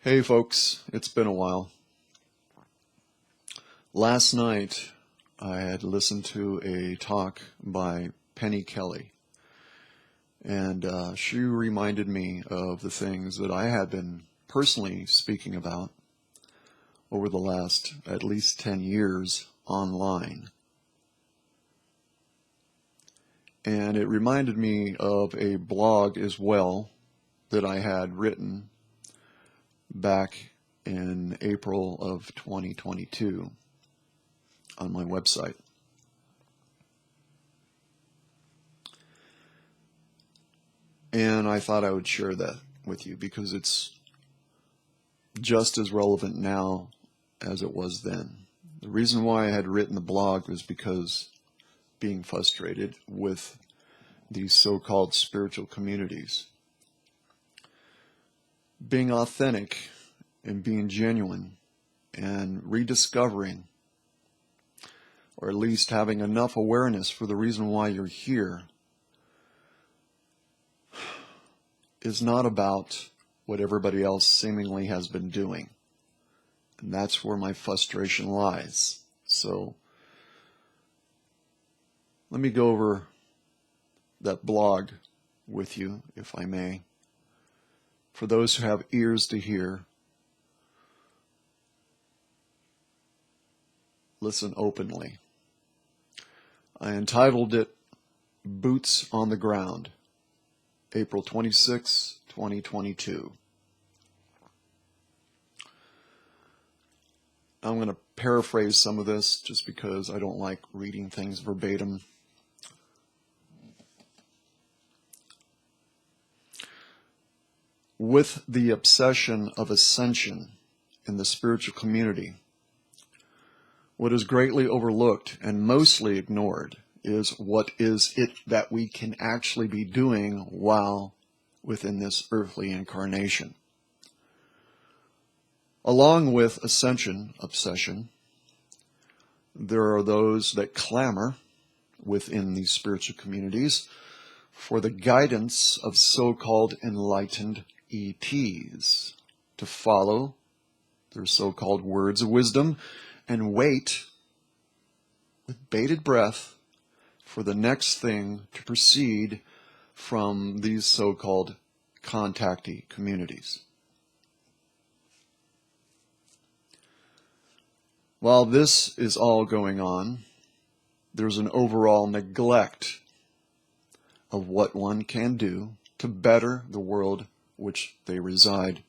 Hey folks, it's been a while. Last night I had listened to a talk by Penny Kelly, and she reminded me of the things that I had been personally speaking about over the last at least 10 years online. And it reminded me of a blog as well that I had written back in April of 2022 on my website. And I thought I would share that with you because it's just as relevant now as it was then. The reason why I had written the blog was because being frustrated with these so-called spiritual communities. Being authentic and being genuine and rediscovering, or at least having enough awareness for the reason why you're here, is not about what everybody else seemingly has been doing. And that's where my frustration lies. So let me go over that blog with you, if I may. For those who have ears to hear, listen openly. I entitled it, Boots on the Ground, April 26, 2022. I'm going to paraphrase some of this just because I don't like reading things verbatim. With the obsession of ascension in the spiritual community, what is greatly overlooked and mostly ignored is what is it that we can actually be doing while within this earthly incarnation. Along with ascension obsession, there are those that clamor within these spiritual communities for the guidance of so-called enlightened ETs to follow their so-called words of wisdom and wait with bated breath for the next thing to proceed from these so-called contactee communities. While this is all going on, there's an overall neglect of what one can do to better the world which they reside.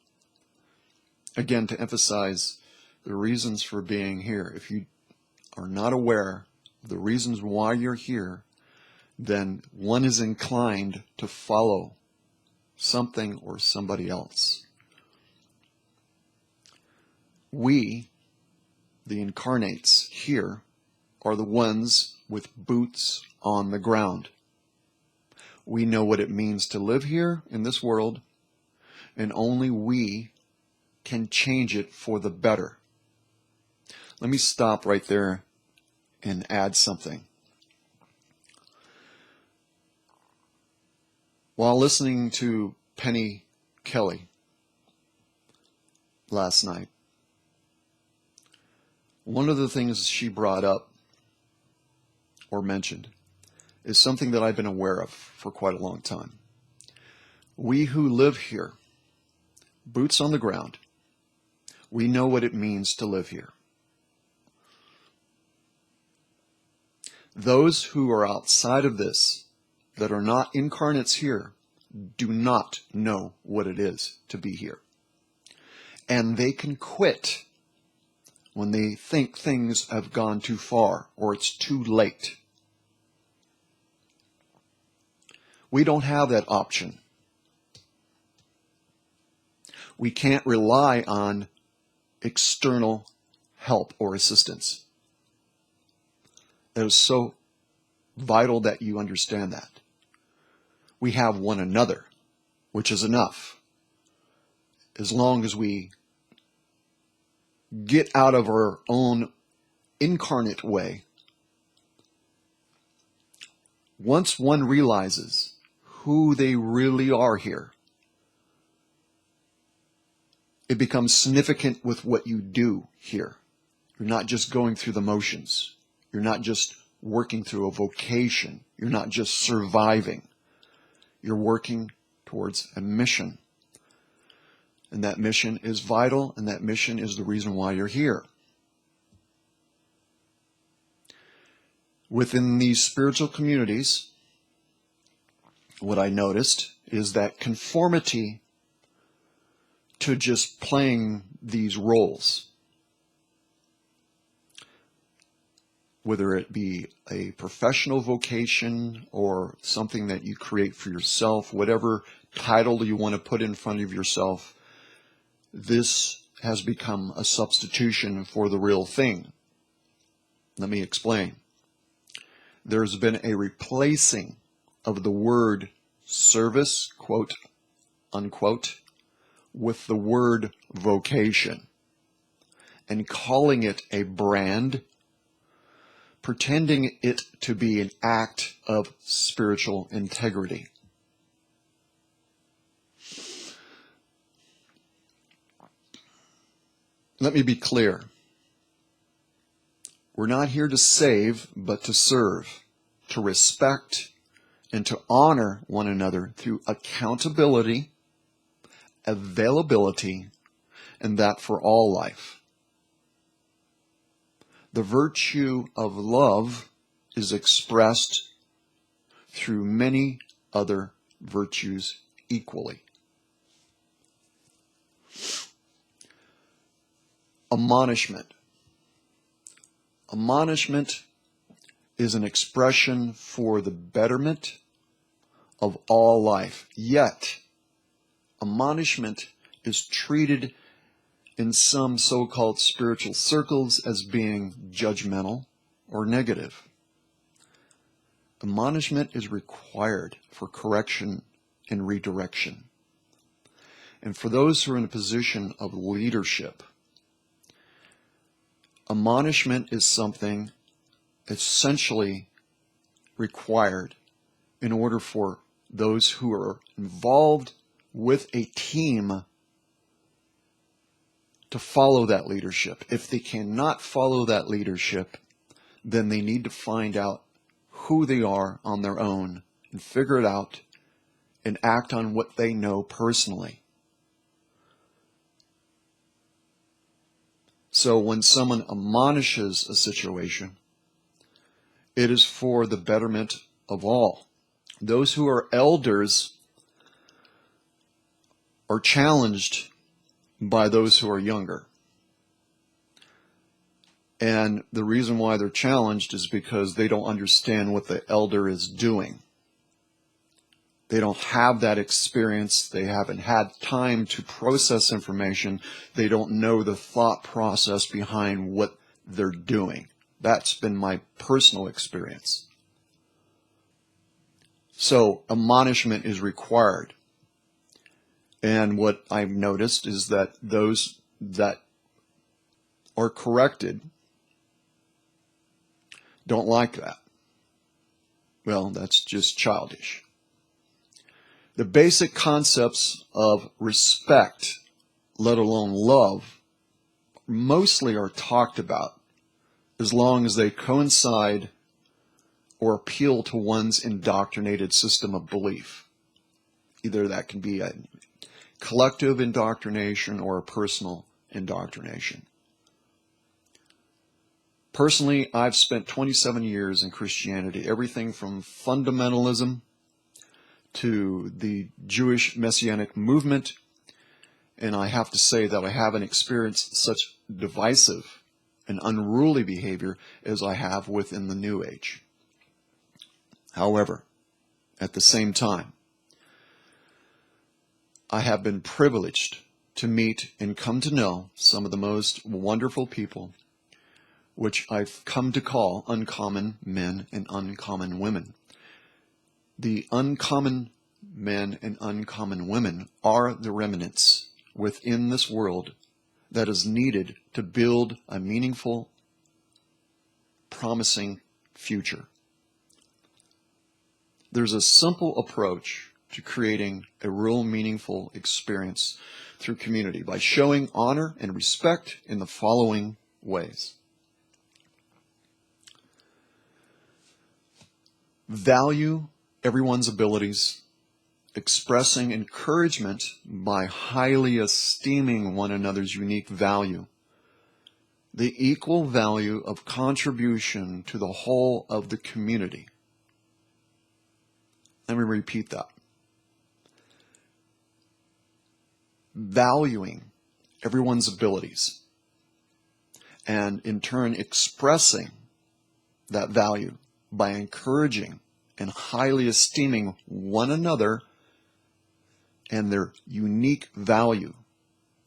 Again, to emphasize the reasons for being here. If you are not aware of the reasons why you're here, then one is inclined to follow something or somebody else. We, the incarnates here, are the ones with boots on the ground. We know what it means to live here in this world, and only we can change it for the better. Let me stop right there and add something. While listening to Penny Kelly last night, one of the things she brought up or mentioned is something that I've been aware of for quite a long time. We who live here, boots on the ground, we know what it means to live here. Those who are outside of this, that are not incarnates here, do not know what it is to be here. And they can quit when they think things have gone too far or it's too late. We don't have that option. We can't rely on external help or assistance. It is so vital that you understand that. We have one another, which is enough. As long as we get out of our own incarnate way. Once one realizes who they really are here, It becomes significant with what you do here. You're not just going through the motions. You're not just working through a vocation. You're not just surviving. You're working towards a mission. And that mission is vital, and that mission is the reason why you're here. Within these spiritual communities, what I noticed is that conformity to just playing these roles, whether it be a professional vocation or something that you create for yourself, whatever title you want to put in front of yourself, this has become a substitution for the real thing. Let me explain. There's been a replacing of the word service, quote, unquote, with the word vocation, and calling it a brand, pretending it to be an act of spiritual integrity. Let me be clear. We're not here to save, but to serve, to respect, and to honor one another through accountability, availability, and that for all life. The virtue of love is expressed through many other virtues equally. Admonishment. Admonishment is an expression for the betterment of all life. Yet, admonishment is treated in some so-called spiritual circles as being judgmental or negative. Admonishment is required for correction and redirection. And for those who are in a position of leadership, admonishment is something essentially required in order for those who are involved with a team to follow that leadership. If they cannot follow that leadership, then they need to find out who they are on their own and figure it out and act on what they know personally. So when someone admonishes a situation, it is for the betterment of all. Those who are elders are challenged by those who are younger. And the reason why they're challenged is because they don't understand what the elder is doing. They don't have that experience. They haven't had time to process information. They don't know the thought process behind what they're doing. That's been my personal experience. So admonishment is required. And what I've noticed is that those that are corrected don't like that. Well, that's just childish. The basic concepts of respect, let alone love, mostly are talked about as long as they coincide or appeal to one's indoctrinated system of belief. Either that can be a collective indoctrination or a personal indoctrination. Personally, I've spent 27 years in Christianity, everything from fundamentalism to the Jewish Messianic movement, and I have to say that I haven't experienced such divisive and unruly behavior as I have within the New Age. However, at the same time, I have been privileged to meet and come to know some of the most wonderful people, which I've come to call uncommon men and uncommon women. The uncommon men and uncommon women are the remnants within this world that is needed to build a meaningful, promising future. There's a simple approach to creating a real meaningful experience through community by showing honor and respect in the following ways. Value everyone's abilities, expressing encouragement by highly esteeming one another's unique value. The equal value of contribution to the whole of the community. Let me repeat that. Valuing everyone's abilities and in turn expressing that value by encouraging and highly esteeming one another and their unique value.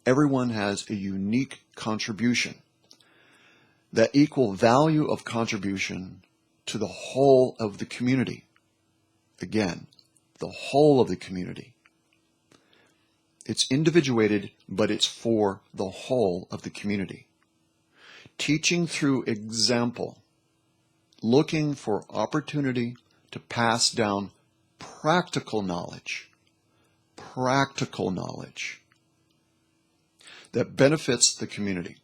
Everyone has a unique contribution. That equal value of contribution to the whole of the community. Again, the whole of the community. It's individuated, but it's for the whole of the community. Teaching through example, looking for opportunity to pass down practical knowledge that benefits the community.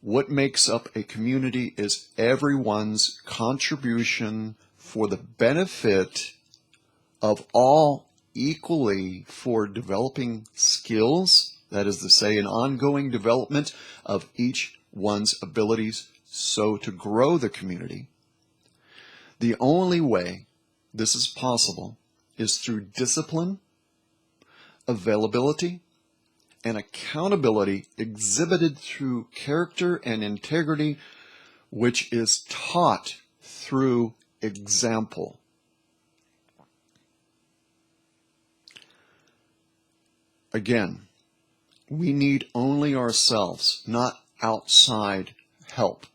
What makes up a community is everyone's contribution for the benefit of all equally for developing skills, that is to say, an ongoing development of each one's abilities, so to grow the community. The only way this is possible is through discipline, availability, and accountability exhibited through character and integrity, which is taught through example. Again, we need only ourselves, not outside help.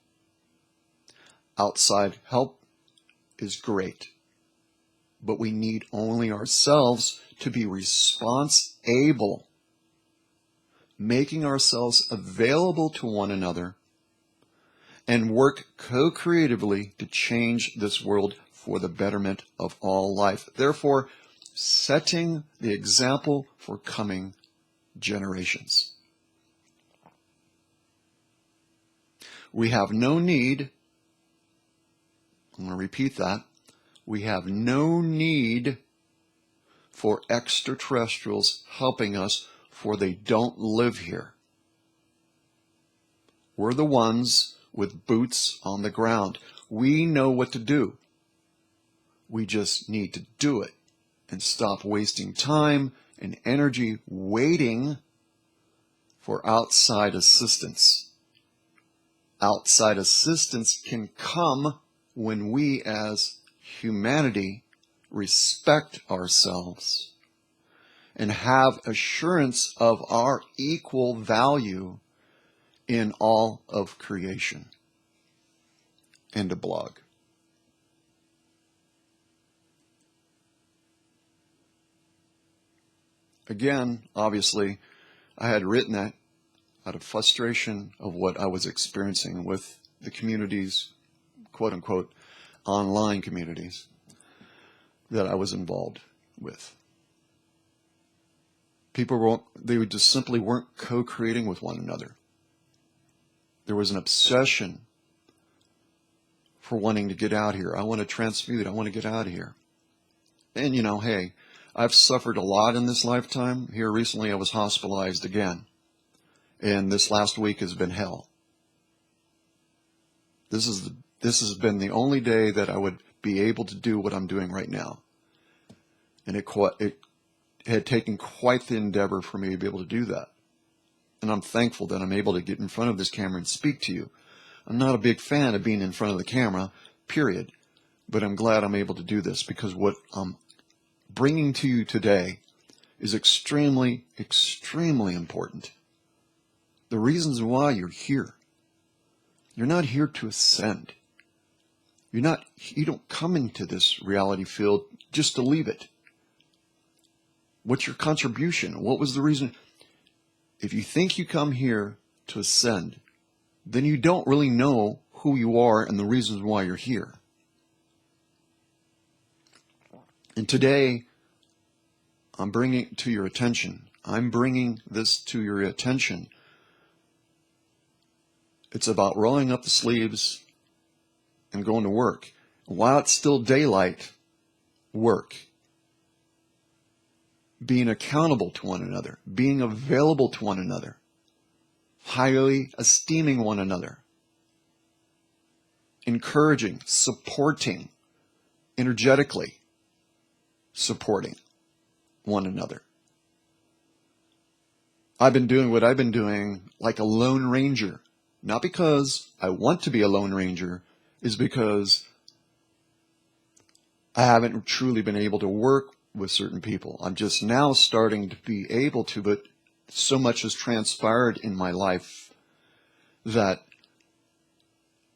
Outside help is great, but we need only ourselves to be response-able, making ourselves available to one another and work co-creatively to change this world for the betterment of all life. Therefore, setting the example for coming generations. We have no need, I'm going to repeat that, we have no need for extraterrestrials helping us, for they don't live here. We're the ones with boots on the ground. We know what to do. We just need to do it and stop wasting time and energy waiting for outside assistance. Outside assistance can come when we as humanity respect ourselves and have assurance of our equal value in all of creation. End of blog. Again, obviously, I had written that out of frustration of what I was experiencing with the communities, quote unquote, online communities that I was involved with. People they just simply weren't co-creating with one another. There was an obsession for wanting to get out here. I want to transmute. I want to get out of here. And hey, I've suffered a lot in this lifetime. Here recently I was hospitalized again. And this last week has been hell. This has been the only day that I would be able to do what I'm doing right now. And it had taken quite the endeavor for me to be able to do that. And I'm thankful that I'm able to get in front of this camera and speak to you. I'm not a big fan of being in front of the camera, period. But I'm glad I'm able to do this because what I'm bringing to you today is extremely, extremely important. The reasons why you're here. You're not here to ascend. You don't come into this reality field just to leave it. What's your contribution? What was the reason? If you think you come here to ascend, then you don't really know who you are and the reasons why you're here. And today, I'm bringing to your attention I'm bringing this to your attention. It's about rolling up the sleeves and going to work. While it's still daylight, work. Being accountable to one another, being available to one another, highly esteeming one another, encouraging, supporting, energetically supporting one another. I've been doing what I've been doing like a lone ranger, not because I want to be a lone ranger, is because I haven't truly been able to work with certain people. I'm just now starting to be able to, but so much has transpired in my life that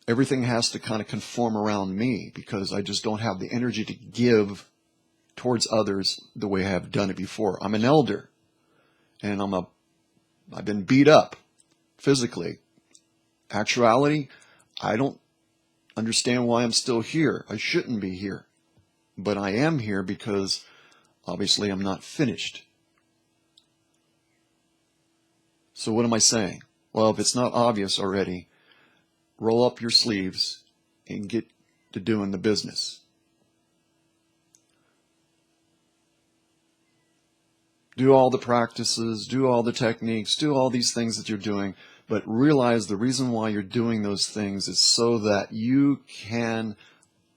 everything has to kind of conform around me because I just don't have the energy to give towards others the way I have done it before. I'm an elder, and I've been beat up physically. Actuality, I don't understand why I'm still here. I shouldn't be here. But I am here because obviously I'm not finished. So what am I saying? Well, if it's not obvious already, roll up your sleeves and get to doing the business. Do all the practices, do all the techniques, do all these things that you're doing, but realize the reason why you're doing those things is so that you can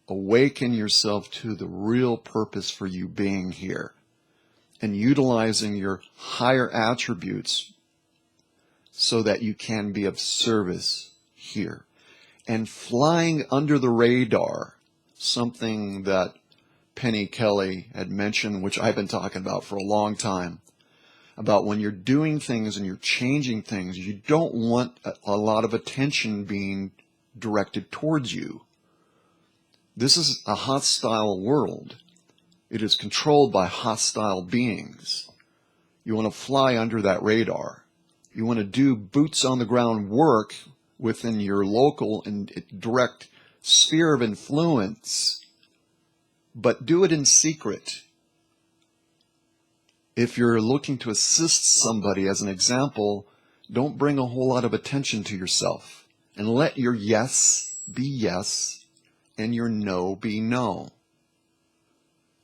awaken yourself to the real purpose for you being here and utilizing your higher attributes so that you can be of service here. And flying under the radar, something that Penny Kelly had mentioned, which I've been talking about for a long time, about when you're doing things and you're changing things, you don't want a lot of attention being directed towards you. This is a hostile world. It is controlled by hostile beings. You want to fly under that radar. You want to do boots on the ground work within your local and direct sphere of influence, but do it in secret. If you're looking to assist somebody, as an example, don't bring a whole lot of attention to yourself, and let your yes be yes and your no be no.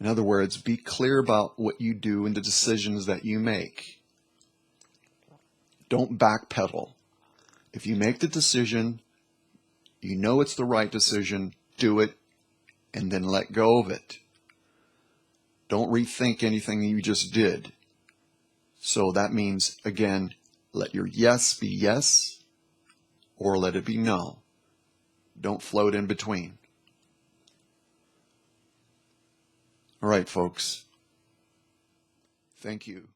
In other words, be clear about what you do and the decisions that you make. Don't backpedal. If you make the decision, you know it's the right decision, do it, and then let go of it. Don't rethink anything you just did. So that means, again, let your yes be yes, or let it be no. Don't float in between. All right, folks. Thank you.